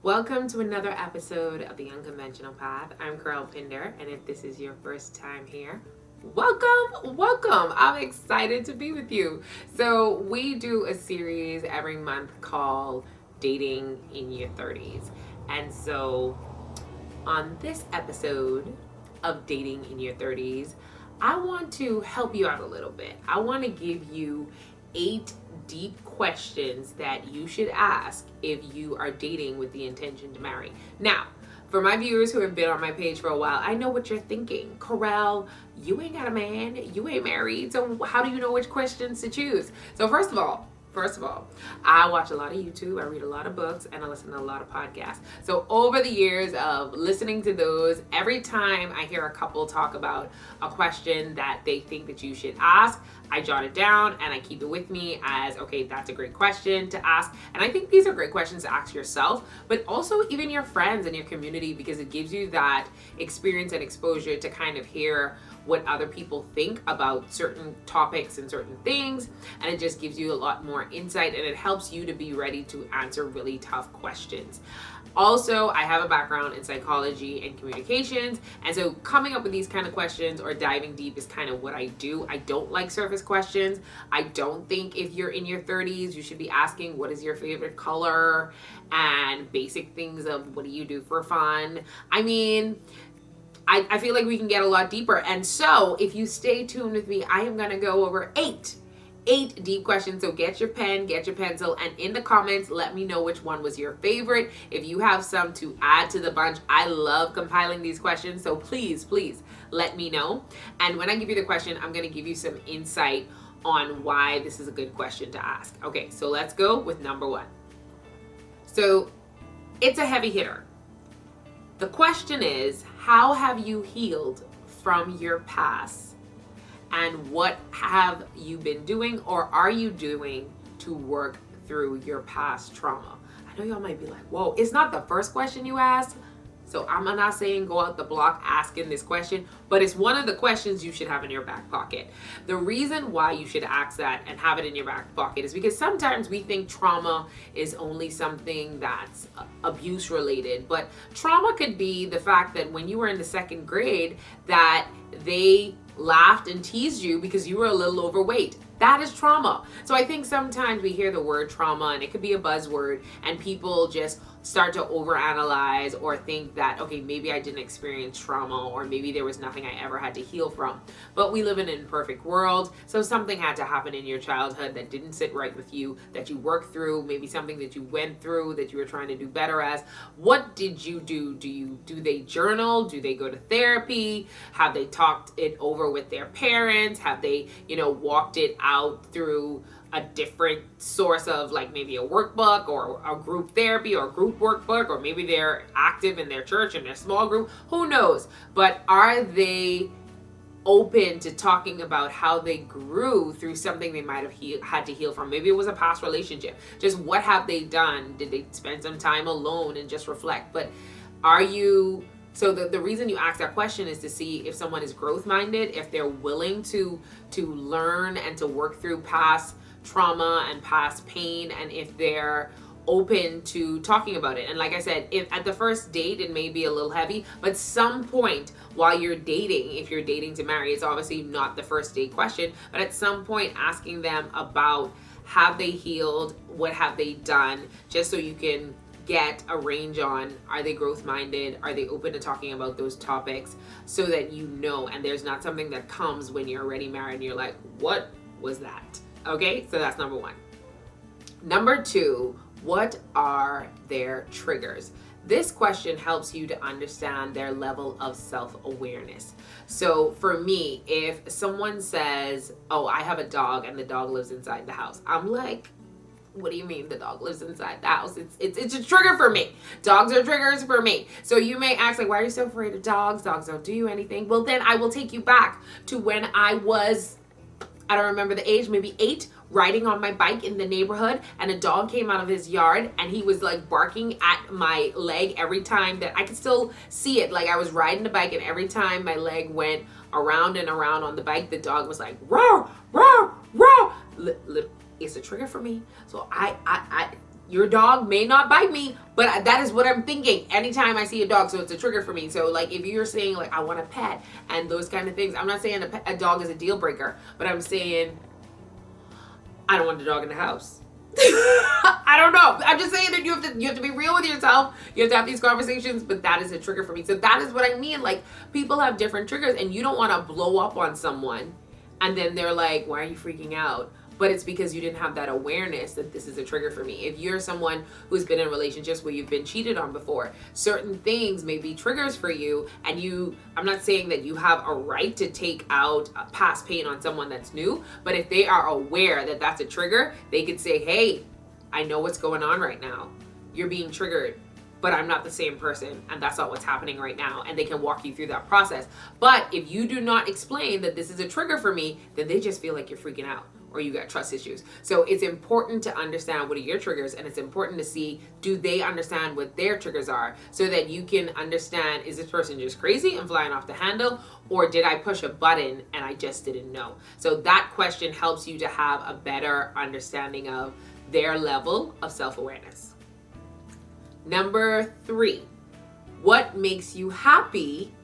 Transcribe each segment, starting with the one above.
Welcome to another episode of The Unconventional Path. I'm Carol Pinder, and if this is your first time here, welcome. I'm excited to be with you. So we do a series every month called Dating in Your 30s. And so on this episode of Dating in Your 30s, I want to help you out a little bit. I want to give you 8 deep questions that you should ask if you are dating with the intention to marry. Now, for my viewers who have been on my page for a while, I know what you're thinking. Corel, you ain't got a man, you ain't married, so how do you know which questions to choose? So first of all, I watch a lot of YouTube, I read a lot of books, and I listen to a lot of podcasts. So over the years of listening to those, every time I hear a couple talk about a question that they think that you should ask, I jot it down and I keep it with me as, okay, that's a great question to ask. And I think these are great questions to ask yourself, but also even your friends and your community, because it gives you that experience and exposure to kind of hear what other people think about certain topics and certain things, and it just gives you a lot more insight, and it helps you to be ready to answer really tough questions. Also, I have a background in psychology and communications, and so coming up with these kind of questions or diving deep is kind of what I do. I don't like surface questions. I don't think if you're in your 30s, you should be asking what is your favorite color and basic things of what do you do for fun. I mean, I feel like we can get a lot deeper. And so if you stay tuned with me, I am going to go over 8 deep questions. So get your pen, get your pencil, and in the comments, let me know which one was your favorite. If you have some to add to the bunch, I love compiling these questions. So please let me know. And when I give you the question, I'm going to give you some insight on why this is a good question to ask. Okay, so let's go with number 1. So it's a heavy hitter. The question is, how have you healed from your past? And what have you been doing or are you doing to work through your past trauma? I know y'all might be like, whoa, it's not the first question you asked. So I'm not saying go out the block asking this question, but it's one of the questions you should have in your back pocket. The reason why you should ask that and have it in your back pocket is because sometimes we think trauma is only something that's abuse related, but trauma could be the fact that when you were in the 2nd grade that they laughed and teased you because you were a little overweight. That is trauma. So I think sometimes we hear the word trauma and it could be a buzzword and people just start to overanalyze or think that, okay, maybe I didn't experience trauma or maybe there was nothing I ever had to heal from. But we live in an imperfect world. So something had to happen in your childhood that didn't sit right with you, that you worked through, maybe something that you went through that you were trying to do better as. What did you do? Do they journal? Do they go to therapy? Have they talked it over with their parents? Have they, walked it out through a different source of like maybe a workbook or a group therapy or a group workbook, or maybe they're active in their church and their small group, who knows? But are they open to talking about how they grew through something they might have had to heal from? Maybe it was a past relationship. Just what have they done? Did they spend some time alone and just reflect? But are you... So the reason you ask that question is to see if someone is growth minded, if they're willing to learn and to work through past trauma and past pain, and if they're open to talking about it. And like I said, if at the first date it may be a little heavy, but some point while you're dating, if you're dating to marry, it's obviously not the first date question, but at some point asking them about have they healed, what have they done, just so you can get a range on, are they growth minded, are they open to talking about those topics, so that you know, and there's not something that comes when you're already married and you're like, what was that? Okay, so that's number 1. Number 2, what are their triggers? This question helps you to understand their level of self-awareness. So for me, if someone says, oh, I have a dog and the dog lives inside the house, I'm like, what do you mean the dog lives inside the house? It's a trigger for me. Dogs are triggers for me. So you may ask, like, why are you so afraid of dogs? Dogs don't do you anything. Well, then I will take you back to when I was, I don't remember the age, maybe 8, riding on my bike in the neighborhood, and a dog came out of his yard and he was like barking at my leg every time that I could still see it. Like I was riding the bike, and every time my leg went around and around on the bike, the dog was like, roar, roar, roar. It's a trigger for me. So your dog may not bite me, but that is what I'm thinking anytime I see a dog. So it's a trigger for me. So like if you're saying like I want a pet and those kind of things, I'm not saying a dog is a deal breaker, but I'm saying I don't want a dog in the house. I don't know. I'm just saying that you have to be real with yourself. You have to have these conversations, but that is a trigger for me. So that is what I mean. Like people have different triggers, and you don't want to blow up on someone and then they're like, why are you freaking out? But it's because you didn't have that awareness that this is a trigger for me. If you're someone who's been in relationships where you've been cheated on before, certain things may be triggers for you. And I'm not saying that you have a right to take out past pain on someone that's new, but if they are aware that that's a trigger, they could say, hey, I know what's going on right now. You're being triggered, but I'm not the same person, and that's not what's happening right now. And they can walk you through that process. But if you do not explain that this is a trigger for me, then they just feel like you're freaking out or you got trust issues. So it's important to understand what are your triggers, and it's important to see, do they understand what their triggers are, so that you can understand, is this person just crazy and flying off the handle, or did I push a button and I just didn't know? So that question helps you to have a better understanding of their level of self-awareness. Number 3, what makes you happy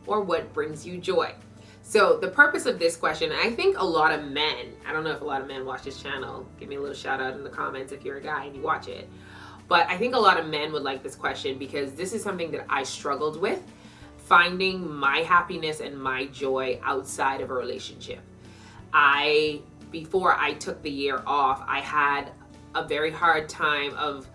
or what brings you joy? So the purpose of this question, I think a lot of men, I don't know if a lot of men watch this channel, give me a little shout out in the comments if you're a guy and you watch it, but I think a lot of men would like this question because this is something that I struggled with, finding my happiness and my joy outside of a relationship. Before I took the year off, I had a very hard time of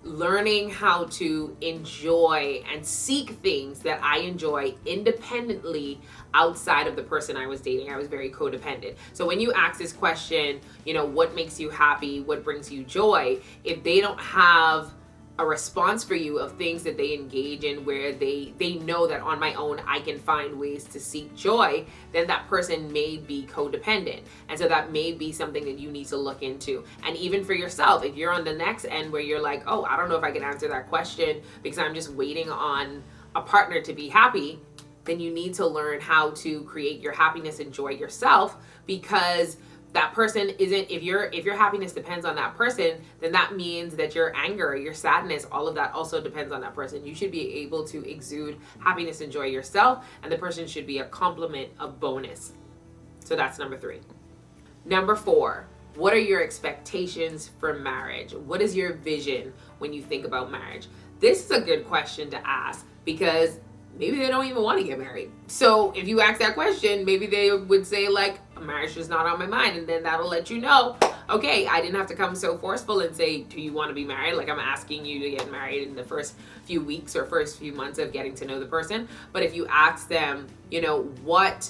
learning how to enjoy and seek things that I enjoy independently outside of the person I was dating. I was very codependent. So when you ask this question, what makes you happy, what brings you joy, if they don't have a response for you of things that they engage in where they know that on my own I can find ways to seek joy, then that person may be codependent. And so that may be something that you need to look into. And even for yourself, if you're on the next end where you're like, oh, I don't know if I can answer that question because I'm just waiting on a partner to be happy, then you need to learn how to create your happiness and joy yourself, because that person isn't, if your happiness depends on that person, then that means that your anger, your sadness, all of that also depends on that person. You should be able to exude happiness and joy yourself, and the person should be a complement, a bonus. So that's number 3. Number 4, what are your expectations for marriage? What is your vision when you think about marriage? This is a good question to ask because maybe they don't even want to get married. So if you ask that question, maybe they would say like, marriage is not on my mind, and then that'll let you know, okay, I didn't have to come so forceful and say, do you want to be married? Like I'm asking you to get married in the first few weeks or first few months of getting to know the person. But if you ask them, what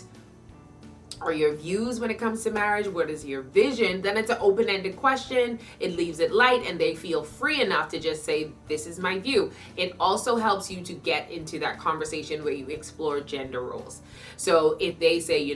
are your views when it comes to marriage? What is your vision? Then it's an open-ended question. It leaves it light, and they feel free enough to just say, this is my view. It also helps you to get into that conversation where you explore gender roles. So if they say,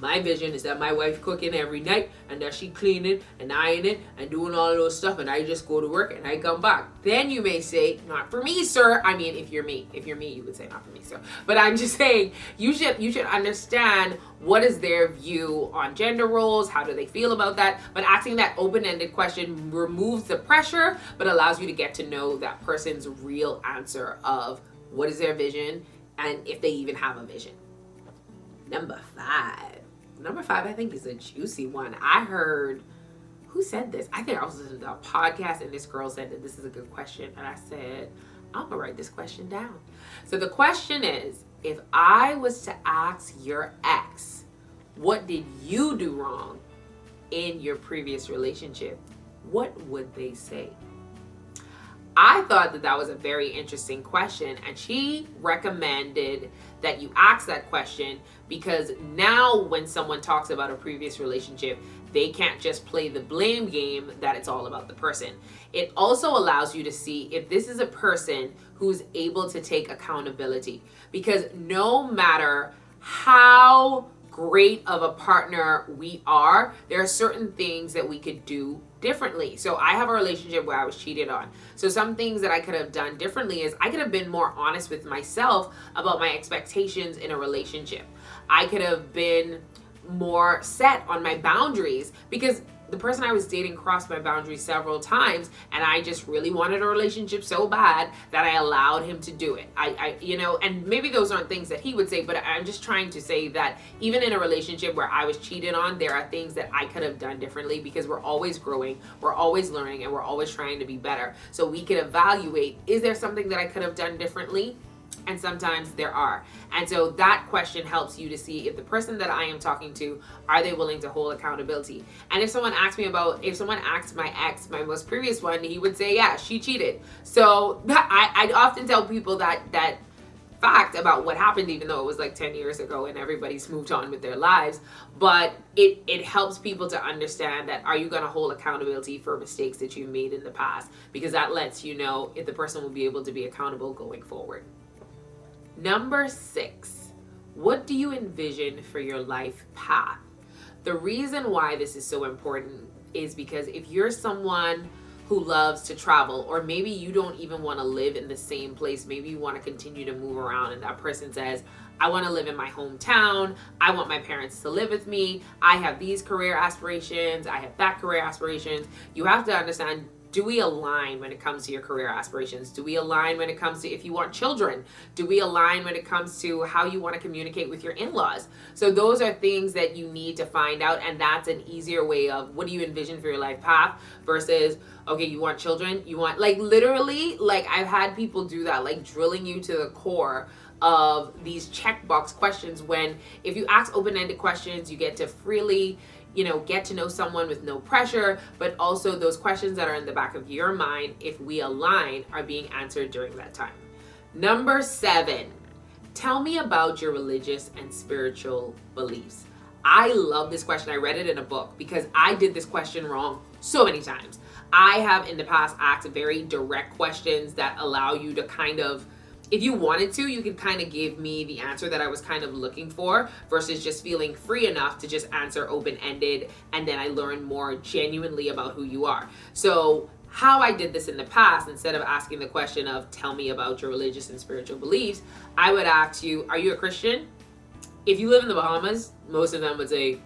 my vision is that my wife cooking every night and that she cleaning and ironing and doing all of those stuff, and I just go to work and I come back. Then you may say, not for me, sir. I mean, if you're me, you would say not for me, sir. But I'm just saying, you should understand what is their view on gender roles, how do they feel about that. But asking that open-ended question removes the pressure, but allows you to get to know that person's real answer of what is their vision and if they even have a vision. Number 5, I think, is a juicy one. I heard, who said this? I think I was listening to a podcast and this girl said that this is a good question. And I said, I'm gonna write this question down. So the question is, if I was to ask your ex, what did you do wrong in your previous relationship? What would they say? I thought that was a very interesting question, and she recommended that you ask that question because now when someone talks about a previous relationship, they can't just play the blame game that it's all about the person. It also allows you to see if this is a person who's able to take accountability, because no matter how great of a partner we are, there are certain things that we could do differently. So I have a relationship where I was cheated on. So some things that I could have done differently is I could have been more honest with myself about my expectations in a relationship. I could have been more set on my boundaries, because the person I was dating crossed my boundaries several times, and I just really wanted a relationship so bad that I allowed him to do it. And maybe those aren't things that he would say, but I'm just trying to say that even in a relationship where I was cheated on, there are things that I could have done differently, because we're always growing, we're always learning, and we're always trying to be better. So we can evaluate, is there something that I could have done differently? And sometimes there are. And so that question helps you to see if the person that I am talking to, are they willing to hold accountability? And if someone asked my ex, my most previous one, he would say, yeah, she cheated. So I often tell people that fact about what happened, even though it was like 10 years ago and everybody's moved on with their lives. But it helps people to understand that, are you going to hold accountability for mistakes that you made in the past? Because that lets you know if the person will be able to be accountable going forward. Number 6, what do you envision for your life path? The reason why this is so important is because if you're someone who loves to travel, or maybe you don't even want to live in the same place, maybe you want to continue to move around, and that person says, I want to live in my hometown, I want my parents to live with me, I have these career aspirations, I have that career aspirations. You have to understand, do we align when it comes to your career aspirations? Do we align when it comes to if you want children? Do we align when it comes to how you want to communicate with your in-laws? So those are things that you need to find out, and that's an easier way of, what do you envision for your life path versus, okay, you want children? You want, like, literally, like, I've had people do that, like drilling you to the core of these checkbox questions, when if you ask open-ended questions, you get to freely get to know someone with no pressure, but also those questions that are in the back of your mind, if we align, are being answered during that time. Number 7, tell me about your religious and spiritual beliefs. I love this question. I read it in a book because I did this question wrong so many times. I have in the past asked very direct questions that allow you to kind of, if you wanted to, you could kind of give me the answer that I was kind of looking for, versus just feeling free enough to just answer open-ended, and then I learn more genuinely about who you are. So how I did this in the past, instead of asking the question of tell me about your religious and spiritual beliefs, I would ask you, are you a Christian? If you live in the Bahamas, most of them would say,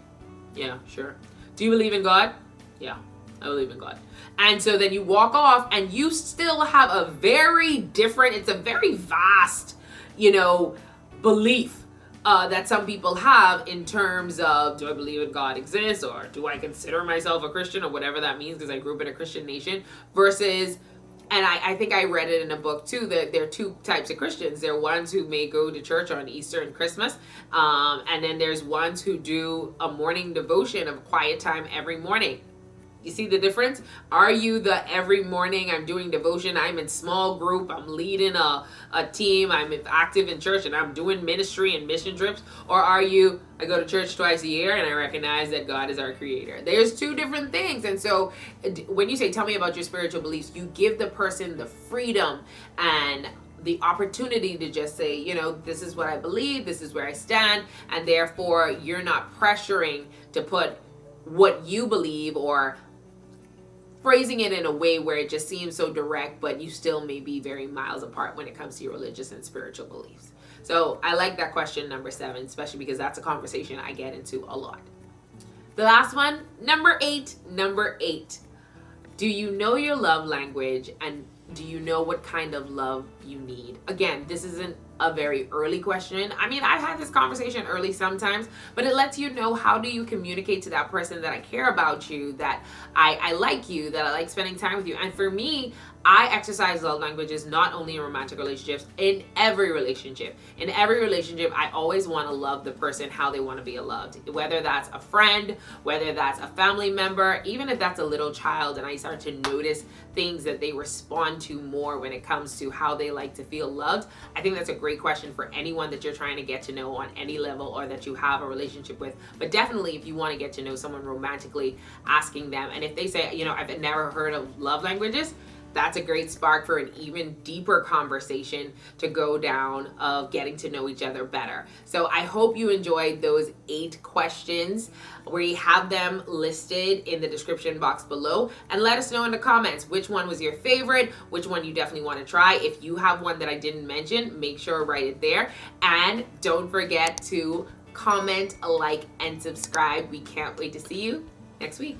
yeah, sure. Do you believe in God? Yeah, I believe in God. And so then you walk off, and you still have a very different, it's a very vast, belief that some people have in terms of, do I believe in God exists, or do I consider myself a Christian, or whatever that means, because I grew up in a Christian nation, versus, and I think I read it in a book too, that there are two types of Christians. There are ones who may go to church on Easter and Christmas, and then there's ones who do a morning devotion of quiet time every morning. You see the difference? Are you the every morning I'm doing devotion, I'm in small group, I'm leading a team, I'm active in church, and I'm doing ministry and mission trips? Or are you, I go to church twice a year and I recognize that God is our creator? There's two different things. And so when you say, tell me about your spiritual beliefs, you give the person the freedom and the opportunity to just say, this is what I believe, this is where I stand, and therefore you're not pressuring to put what you believe, or phrasing it in a way where it just seems so direct, but you still may be very miles apart when it comes to your religious and spiritual beliefs. So I like that question, number 7, especially because that's a conversation I get into a lot. The last one, number 8. Do you know your love language, and do you know what kind of love you need? Again, this isn't a very early question. I mean, I've had this conversation early sometimes, but it lets you know, how do you communicate to that person that I care about you, that I like you, that I like spending time with you. And for me, I exercise love languages not only in romantic relationships, in every relationship. In every relationship, I always want to love the person how they want to be loved. Whether that's a friend, whether that's a family member, even if that's a little child, and I start to notice things that they respond to more when it comes to how they like to feel loved. I think that's a great question for anyone that you're trying to get to know on any level, or that you have a relationship with. But definitely, if you want to get to know someone romantically, asking them, and if they say, I've never heard of love languages, that's a great spark for an even deeper conversation to go down of getting to know each other better. So I hope you enjoyed those 8 questions. We have them listed in the description box below, and let us know in the comments which one was your favorite, which one you definitely want to try. If you have one that I didn't mention, make sure to write it there, and don't forget to comment, like, and subscribe. We can't wait to see you next week.